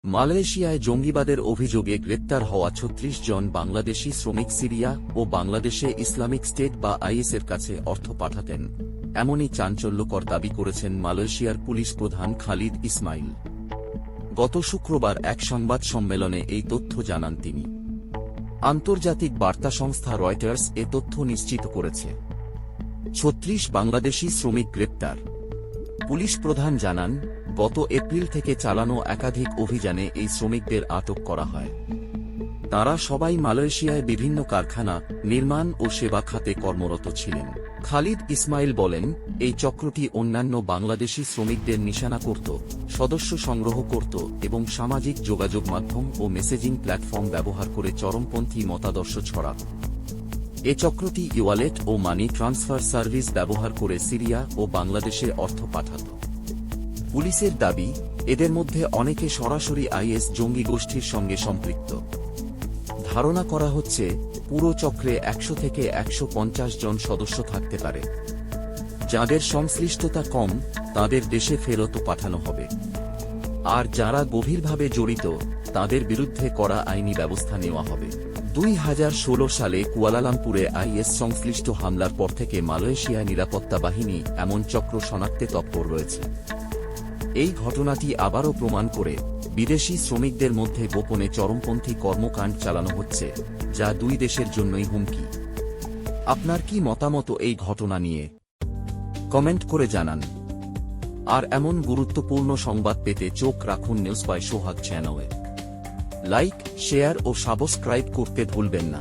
মালয়েশিয়ায় জঙ্গিবাদের অভিযোগে গ্রেপ্তার হওয়া ৩৬ জন বাংলাদেশি শ্রমিক সিরিয়া ও বাংলাদেশে ইসলামিক স্টেট বা আইএসের কাছে অর্থ পাঠাতেন, এমনই চাঞ্চল্যকর দাবি করেছেন মালয়েশিয়ার পুলিশ প্রধান খালিদ ইসমাইল। গত শুক্রবার এক সংবাদ সম্মেলনে এই তথ্য জানান তিনি। আন্তর্জাতিক বার্তা সংস্থা রয়টার্স এ তথ্য নিশ্চিত করেছে। ৩৬ বাংলাদেশি শ্রমিক গ্রেপ্তার। পুলিশ প্রধান জানান, গত এপ্রিল থেকে চালানো একাধিক অভিযানে এই শ্রমিকদের আটক করা হয়। তাঁরা সবাই মালয়েশিয়ায় বিভিন্ন কারখানা, নির্মাণ ও সেবা খাতে কর্মরত ছিলেন। খালিদ ইসমাইল বলেন, এই চক্রটি অন্যান্য বাংলাদেশি শ্রমিকদের নিশানা করত, সদস্য সংগ্রহ করত এবং সামাজিক যোগাযোগ মাধ্যম ও মেসেজিং প্ল্যাটফর্ম ব্যবহার করে চরমপন্থী মতাদর্শ ছড়াত। এ চক্রটি ওয়ালেট ও মানি ট্রান্সফার সার্ভিস ব্যবহার করে সিরিয়া ও বাংলাদেশে অর্থ পাঠাত। পুলিশের দাবি, এদের মধ্যে অনেকে সরাসরি আইএস জঙ্গি গোষ্ঠীর সঙ্গে সম্পৃক্ত। ধারণা করা হচ্ছে, পুরো চক্রে ১০০ থেকে ১৫০ জন সদস্য থাকতে পারে। যাদের সংশ্লিষ্টতা কম, তাদের দেশে ফেরত পাঠানো হবে। আর যারা গভীরভাবে জড়িত, তাদের বিরুদ্ধে কড়া আইনি ব্যবস্থা নেওয়া হবে। ২০১৬ সালে কুয়ালালামপুরে আইএস সংশ্লিষ্ট হামলার পর থেকে মালয়েশিয়া নিরাপত্তা বাহিনী এমন চক্র শনাক্তে তৎপর রয়েছে। এই ঘটনাটি আবারও প্রমাণ করে, বিদেশি শ্রমিকদের মধ্যে গোপনে চরমপন্থী কর্মকাণ্ড চালানো হচ্ছে, যা দুই দেশের জন্যই হুমকি। আপনার কি মতামত এই ঘটনা নিয়ে? কমেন্ট করে জানান। আর এমন গুরুত্বপূর্ণ সংবাদ পেতে চোখ রাখুন নিউজ বাই সোহাগ চ্যানেলে। লাইক, শেয়ার ও সাবস্ক্রাইব করতে ভুলবেন না।